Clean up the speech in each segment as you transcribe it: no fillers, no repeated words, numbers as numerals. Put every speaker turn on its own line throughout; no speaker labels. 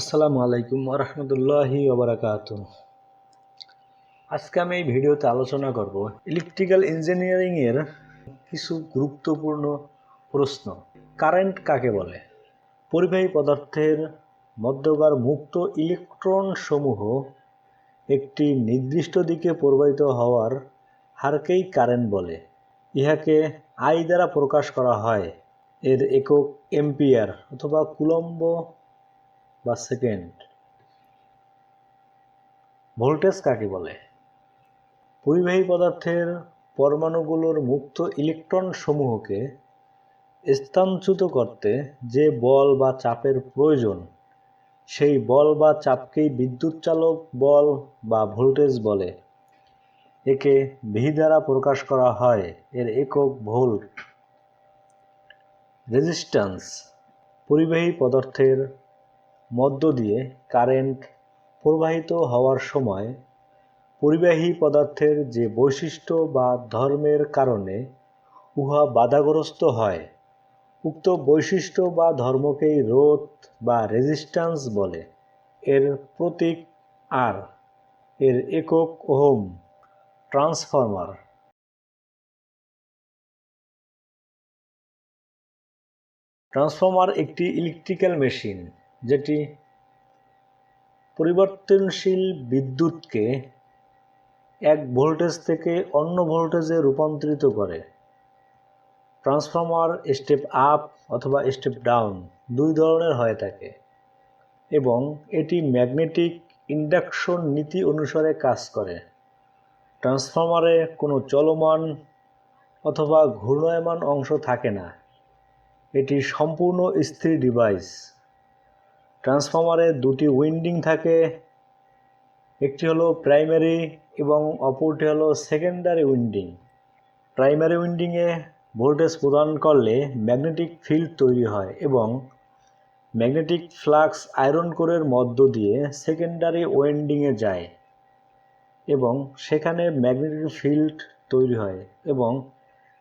আসসালামু আলাইকুম ওয়া রাহমাতুল্লাহি ওয়া বারাকাতুহু। আজকে আমি এই ভিডিওতে আলোচনা করব ইলেকট্রিক্যাল ইঞ্জিনিয়ারিং এর কিছু গুরুত্বপূর্ণ প্রশ্ন। কারেন্ট কাকে বলে? পরিবাহী পদার্থের মধ্যকার মুক্ত ইলেকট্রন সমূহ একটি নির্দিষ্ট দিকে প্রবাহিত হওয়ার হারকেই কারেন্ট বলে। ইহাকে আই দ্বারা প্রকাশ করা হয়। এর একক এম্পিয়ার অথবা কুলম্ব বা সেকেন্ড। ভোল্টেজ কাকে বলে? পরিবাহী পদার্থের পরমাণুগুলোর মুক্ত ইলেকট্রন সমূহকে স্থানচ্যুত করতে যে বল বা চাপের প্রয়োজন, সেই বল বা চাপকেই বিদ্যুৎচালক বল বা ভোল্টেজ বলে। একে ভি দ্বারা প্রকাশ করা হয়। এর একক ভোল্ট। রেজিস্ট্যান্স। পরিবাহী পদার্থের মধ্য দিয়ে কারেন্ট প্রবাহিত হওয়ার সময় পরিবাহী পদার্থের যে বৈশিষ্ট্য বা ধর্মের কারণে উহা বাধাগ্রস্ত হয়, উক্ত বৈশিষ্ট্য বা ধর্মকেই রোধ বা রেজিস্ট্যান্স বলে। এর প্রতীক আর। এর একক ওহম। ট্রান্সফর্মার। ট্রান্সফর্মার একটি ইলেকট্রিক্যাল মেশিন যেটি পরিবর্তনশীল বিদ্যুৎকে এক ভোল্টেজ থেকে অন্য ভোল্টেজে রূপান্তরিত করে। ট্রান্সফর্মার স্টেপ আপ অথবা স্টেপ ডাউন দুই ধরনের হয়ে থাকে এবং এটি ম্যাগনেটিক ইন্ডাকশন নীতি অনুসারে কাজ করে। ট্রান্সফর্মারে কোনো চলমান অথবা ঘূর্ণায়মান অংশ থাকে না। এটি সম্পূর্ণ স্থির ডিভাইস। ট্রান্সফর্মারে দুটি উইন্ডিং থাকে, একটি হলো প্রাইমারি এবং অপরটি হলো সেকেন্ডারি উইন্ডিং। প্রাইমারি উইন্ডিংয়ে ভোল্টেজ প্রদান করলে ম্যাগনেটিক ফিল্ড তৈরি হয় এবং ম্যাগনেটিক ফ্লাক্স আয়রন কোরের মধ্য দিয়ে সেকেন্ডারি উইন্ডিংয়ে যায় এবং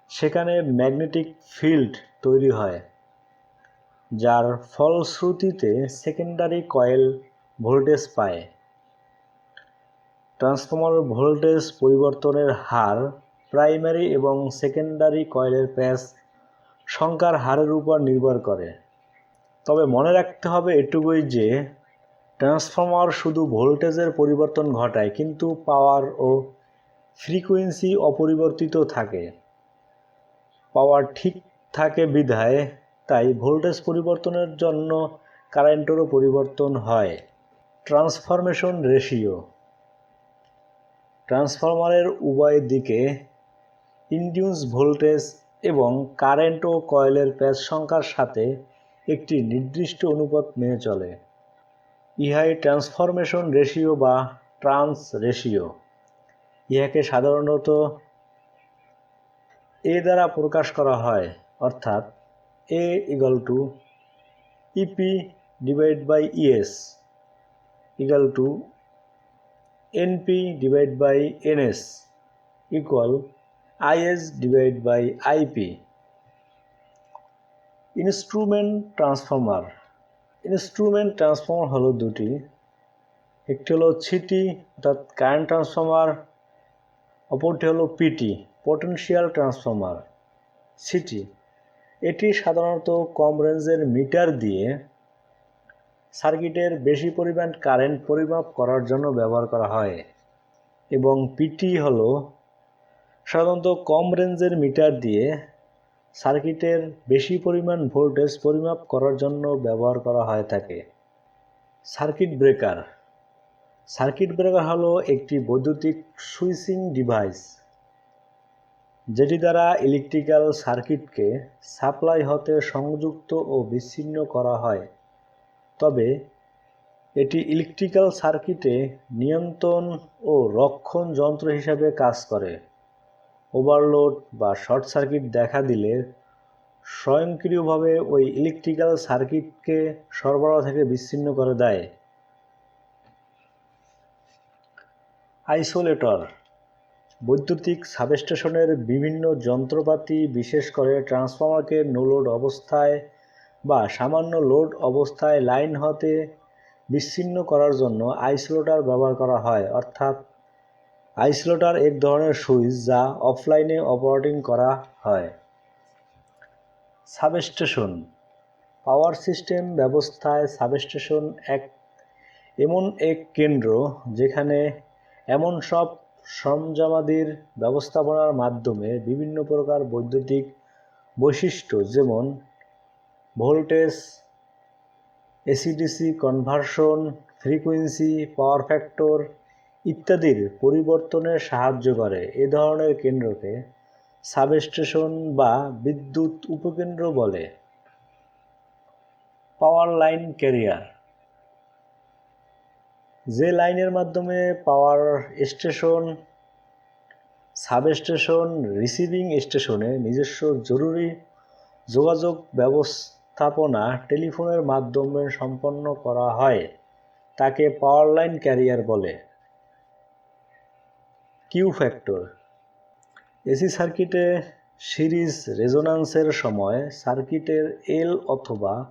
সেখানে ম্যাগনেটিক ফিল্ড তৈরি হয় যার ফলশ্রুতিতে সেকেন্ডারি কয়েল ভোল্টেজ পায়। ট্রান্সফর্মার ভোল্টেজ পরিবর্তনের হার প্রাইমারি এবং সেকেন্ডারি কয়েলের প্যাচ সংখ্যার হারের উপর নির্ভর করে। তবে মনে রাখতে হবে এটুকুই যে ট্রান্সফর্মার শুধু ভোল্টেজের পরিবর্তন ঘটায়, কিন্তু পাওয়ার ও ফ্রিকোয়েন্সি অপরিবর্তিত থাকে। পাওয়ার ঠিক থাকে বিধায় তাই ভোল্টেজ পরিবর্তনের জন্য কারেন্টেরও পরিবর্তন হয়। Transformation ratio. ট্রান্সফরমারের উভয় দিকে ইনডিউস ভোল্টেজ এবং কারেন্ট ও কয়েলের প্যাচ সংখ্যার সাথে একটি নির্দিষ্ট অনুপাত মেনে চলে। ইহাই ট্রান্সফরমেশন রেশিও বা ট্রান্স রেশিও। ইহাকে সাধারণত এ দ্বারা প্রকাশ করা হয়, অর্থাৎ A equal to EP divide by ES equal to NP divide by NS equal IS divide by IP. Instrument transformer. Instrument transformer হলো দুটি। একটি হলো সিটি অর্থাৎ কারেন্ট ট্রান্সফর্মার, অপরটি হলো পিটি পটেনশিয়াল ট্রান্সফর্মার। সিটি এটি সাধারণত কম রেঞ্জের মিটার দিয়ে সার্কিটের বেশি পরিমাণ কারেন্ট পরিমাপ করার জন্য ব্যবহার করা হয় এবং পিটি হলো সাধারণত কম রেঞ্জের মিটার দিয়ে সার্কিটের বেশি পরিমাণ ভোল্টেজ পরিমাপ করার জন্য ব্যবহার করা হয়ে থাকে। Circuit breaker. সার্কিট ব্রেকার হলো একটি বৈদ্যুতিক সুইচিং ডিভাইস যেটি দ্বারা ইলেকট্রিক্যাল সার্কিটকে সাপ্লাই হতে সংযুক্ত ও বিচ্ছিন্ন করা হয়। তবে এটি ইলেকট্রিক্যাল সার্কিটে নিয়ন্ত্রণ ও রক্ষণ যন্ত্র হিসাবে কাজ করে। ওভারলোড বা শর্ট সার্কিট দেখা দিলে স্বয়ংক্রিয়ভাবে ওই ইলেকট্রিক্যাল সার্কিটকে সরবরাহ থেকে বিচ্ছিন্ন করে দেয়। আইসোলেটর। বৈদ্যুতিক সাবস্টেশনের বিভিন্ন যন্ত্রপাতি, বিশেষ করে ট্রান্সফর্মারকে নো লোড অবস্থায় বা সামান্য লোড অবস্থায় লাইন হতে বিচ্ছিন্ন করার জন্য আইসোলেটর ব্যবহার করা হয়, অর্থাৎ আইসোলেটর এক ধরনের সুইচ যা অফলাইনে অপারেটিং করা হয়। সাবস্টেশন। পাওয়ার সিস্টেম ব্যবস্থায় সাবস্টেশন এমন এক কেন্দ্র যেখানে এমন সব সরঞ্জামাদির ব্যবস্থাপনার মাধ্যমে বিভিন্ন প্রকার বৈদ্যুতিক বৈশিষ্ট্য যেমন voltage, AC-DC conversion, frequency, power factor ইত্যাদির পরিবর্তনে সাহায্য করে। এ ধরনের কেন্দ্রকে সাবস্টেশন বা বিদ্যুৎ উপকেন্দ্র বলে। পাওয়ার লাইন ক্যারিয়ার। যে লাইনের মাধ্যমে পাওয়ার স্টেশন, সাবস্টেশন, রিসিভিং স্টেশনে নিজস্ব জরুরি যোগাযোগ ব্যবস্থাপনা টেলিফোনের মাধ্যমে সম্পন্ন করা হয় তাকে পাওয়ার লাইন ক্যারিয়ার বলে। Q factor. এসি সার্কিটে সিরিজ রেজোন্যান্সের সময় সার্কিটের এল অথবা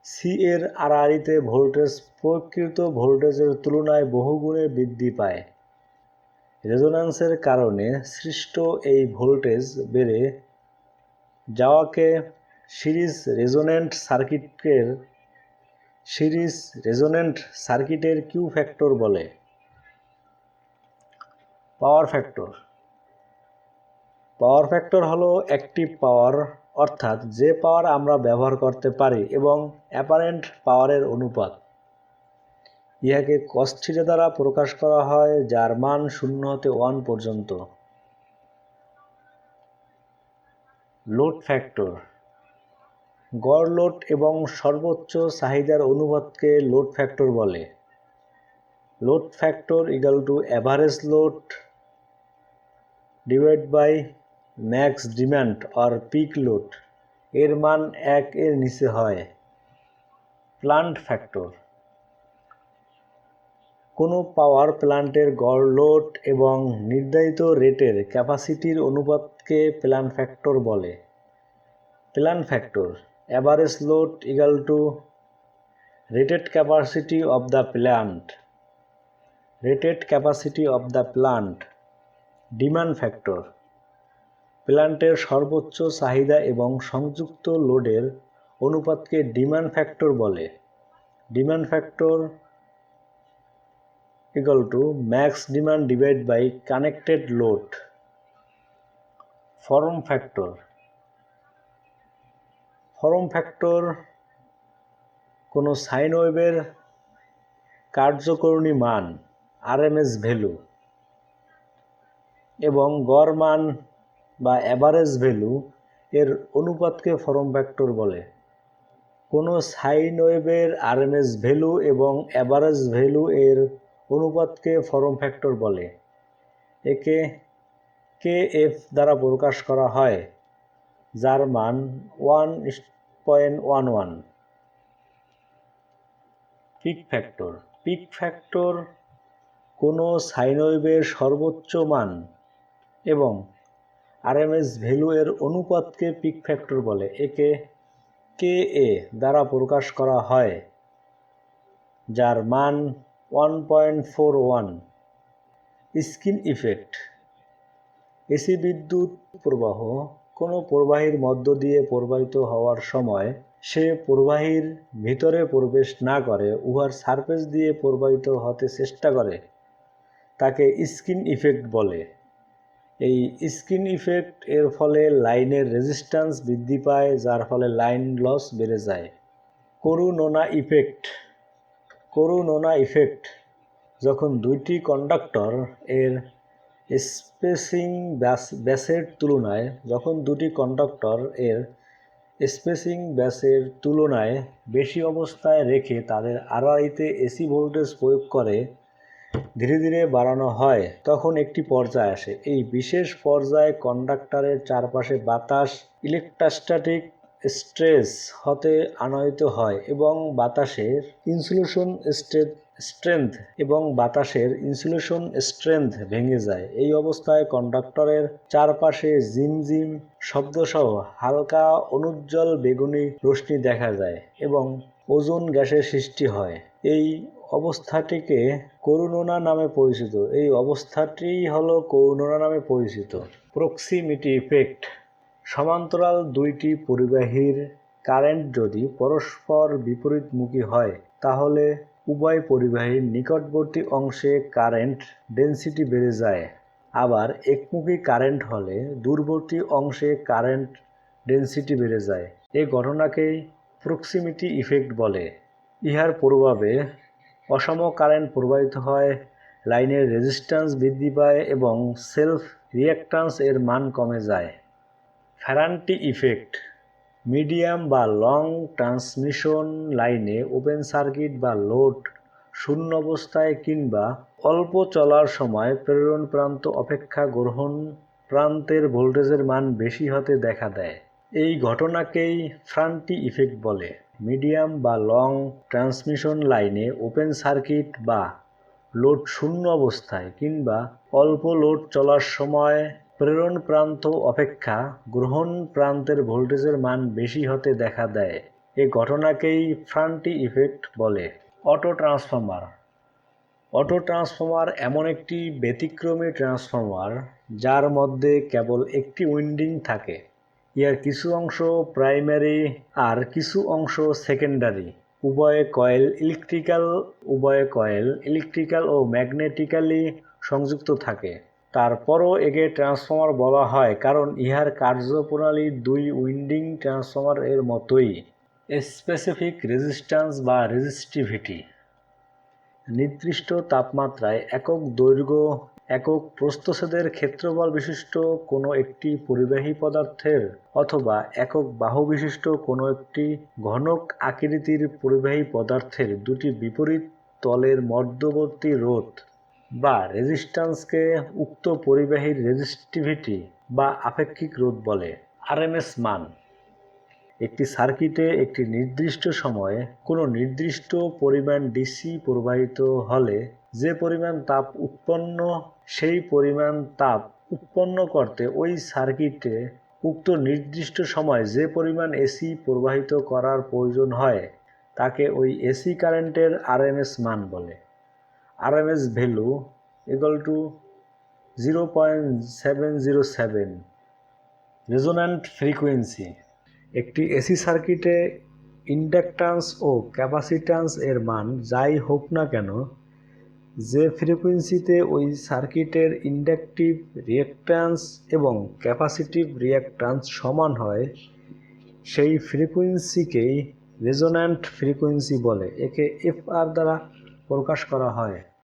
সি এর আড়াআড়িতে ভোল্টেজ প্রকৃত ভোল্টেজের তুলনায় বহুগুণে বৃদ্ধি পায়। রেজোন্যান্সের কারণে সৃষ্ট এই ভোল্টেজ বেড়ে যাওয়াকে সিরিজ রেজোন্যান্ট সার্কিটের কিউ ফ্যাক্টর বলে। Power factor. পাওয়ার ফ্যাক্টর হলো অ্যাক্টিভ পাওয়ার, অর্থাৎ যে পাওয়ার আমরা ব্যবহার করতে পারি এবং অ্যাপারেন্ট পাওয়ারের অনুপাত। ইহাকে cos θ দ্বারা প্রকাশ করা হয়, যার মান 0 হতে 1 পর্যন্ত। Load factor. গড় লোড এবং সর্বোচ্চ চাহিদার অনুপাতকে লোড ফ্যাক্টর বলে। Load factor average load divide by max demand or peak load. এর মান 1 এর নিচে হয়। Plant factor. কোনো পাওয়ার প্ল্যান্টের গড় লোড এবং নির্ধারিত রেটের ক্যাপাসিটির অনুপাতকে প্ল্যান্ট ফ্যাক্টর বলে। Plant factor average load rated capacity of the plant. Rated capacity of the plant. Demand factor প্ল্যান্টের সর্বোচ্চ চাহিদা এবং সংযুক্ত লোডের অনুপাতকে ডিমান্ড ফ্যাক্টর বলে। Demand factor max demand divide by connected load. Form factor. Form factor কোনো সাইন ওয়েভের কার্যকরণী মান আরএমএস ভ্যালু এবং গড় মান বা অ্যাভারেজ ভ্যালু এর অনুপাতকে ফর্ম ফ্যাক্টর বলে। কোনো সাইন ওয়েভের আরএমএস ভ্যালু এবং অ্যাভারেজ ভ্যালু এর অনুপাতকে ফর্ম ফ্যাক্টর বলে। একে কেএফ দ্বারা প্রকাশ করা হয়, যার মান 1.11। Peak factor. পিক ফ্যাক্টর কোনো সাইন ওয়েভের সর্বোচ্চ মান এবং আরএমএস ভ্যালু এর অনুপাতকে পিক ফ্যাক্টর বলে। একে কেএ দ্বারা প্রকাশ করা হয়, যার মান 1.41। Skin effect. এসি বিদ্যুৎ প্রবাহ কোনো প্রবাহীর মধ্য দিয়ে প্রবাহিত হওয়ার সময় সে প্রবাহীর ভিতরে প্রবেশ না করে উহার সারফেস দিয়ে প্রবাহিত হতে চেষ্টা করে তাকে স্কিন ইফেক্ট বলে। এই স্কিন ইফেক্ট এর ফলে লাইনের রেজিস্ট্যান্স বৃদ্ধি পায়, যার ফলে লাইন লস বেড়ে যায়। করুনোনা ইফেক্ট যখন দুইটি কন্ডাক্টর এর স্পেসিং ব্যাসের তুলনায় বেশি অবস্থায় রেখে তাদের আড়াআড়িতে এসি ভোল্টেজ প্রয়োগ করে ধীরে ধীরে বাড়ানো হয়, তখন একটি পর্যায় আসে। এই বিশেষ পর্যায়ে কন্ডাক্টরের চারপাশে বাতাস ইলেকট্রোস্ট্যাটিক স্ট্রেস হতে আনয়িত হয় এবং বাতাসের ইনসুলেশন স্ট্রেংথ ভেঙে যায়। এই অবস্থায় কন্ডাক্টরের চারপাশে ঝিমঝিম শব্দসহ হালকা অনুজ্জ্বল বেগুনি রশ্মি দেখা যায় এবং ওজোন গ্যাসের সৃষ্টি হয়। এই অবস্থাটিকে করুণা নামে পরিচিত। এই অবস্থাটি হলো করুণা নামে পরিচিত। Proximity effect. সমান্তরাল দুইটি পরিবাহীর কারেন্ট যদি পরস্পর বিপরীতমুখী হয় তাহলে উভয় পরিবাহীর নিকটবর্তী অংশে কারেন্ট ডেনসিটি বেড়ে যায়। আবার একমুখী কারেন্ট হলে দূরবর্তী অংশে কারেন্ট ডেনসিটি বেড়ে যায়। এই ঘটনাকেই প্রক্সিমিটি ইফেক্ট বলে। ইহার প্রভাবে অসম কারেন্ট প্রবাহিত হয়, লাইনের রেজিস্ট্যান্স বৃদ্ধি পায় এবং সেলফ রিঅ্যাক্ট্যান্স এর মান কমে যায়। ফ্যারান্টি ইফেক্ট। মিডিয়াম বা লং ট্রান্সমিশন লাইনে ওপেন সার্কিট বা লোড শূন্য অবস্থায় কিংবা অল্প চলার সময় প্রেরণ প্রান্ত অপেক্ষা গ্রহণ প্রান্তের ভোল্টেজের মান বেশি হতে দেখা দেয়। এই ঘটনাকেই ফ্যারান্টি ইফেক্ট বলে। মিডিয়াম বা লং ট্রান্সমিশন লাইনে ওপেন সার্কিট বা লোড শূন্য অবস্থায় কিংবা অল্প লোড চলার সময় প্রেরণ প্রান্ত অপেক্ষা গ্রহণ প্রান্তের ভোল্টেজের মান বেশি হতে দেখা দেয়। এই ঘটনাকেই ফ্যারান্টি ইফেক্ট বলে। Auto transformer. অটো ট্রান্সফর্মার এমন একটি ব্যতিক্রমী ট্রান্সফর্মার যার মধ্যে কেবল একটি উইন্ডিং থাকে। ইহার কিছু অংশ প্রাইমারি আর কিছু অংশ সেকেন্ডারি। উভয় কয়েল ইলেকট্রিক্যাল ও ম্যাগনেটিক্যালি সংযুক্ত থাকে। তারপরও একে ট্রান্সফর্মার বলা হয় কারণ ইহার কার্যপ্রণালী দুই উইন্ডিং ট্রান্সফর্মার এর মতোই। স্পেসিফিক রেজিস্ট্যান্স বা রেজিস্টিভিটি। নির্দিষ্ট তাপমাত্রায় একক দৈর্ঘ্য একক প্রস্থচ্ছেদের ক্ষেত্রফল বিশিষ্ট কোনো একটি পরিবাহী পদার্থের অথবা একক বাহু বিশিষ্ট কোনো একটি ঘনক আকৃতির পরিবাহী পদার্থের দুটি বিপরীত তলের মধ্যবর্তী রোধ বা রেজিস্ট্যান্সকে উক্ত পরিবাহীর রেজিস্টিভিটি বা আপেক্ষিক রোধ বলে। আরএমএস মান। একটি সার্কিটে একটি নির্দিষ্ট সময়ে কোনো নির্দিষ্ট পরিমাণ ডিসি প্রবাহিত হলে যে পরিমাণ তাপ উৎপন্ন, সেই পরিমাণ তাপ উৎপন্ন করতে ওই সার্কিটে উক্ত নির্দিষ্ট সময়ে যে পরিমাণ এসি প্রবাহিত করার প্রয়োজন হয় তাকে ওই এসি কারেন্টের আরএমএস মান বলে। RMS value = 0.707। Resonant frequency. একটি এসি সার্কিটে ইন্ডাকট্যান্স ও ক্যাপাসিট্যান্স এর মান যাই হোক না কেন, যে ফ্রিকোয়েন্সিতে ওই সার্কিটের ইন্ডাকটিভ রিঅ্যাকট্যান্স এবং ক্যাপাসিটিভ রিঅ্যাকট্যান্স সমান হয় সেই ফ্রিকোয়েন্সিকেই রেজোন্যান্ট ফ্রিকোয়েন্সি বলে। একে এফআর দ্বারা প্রকাশ করা হয়।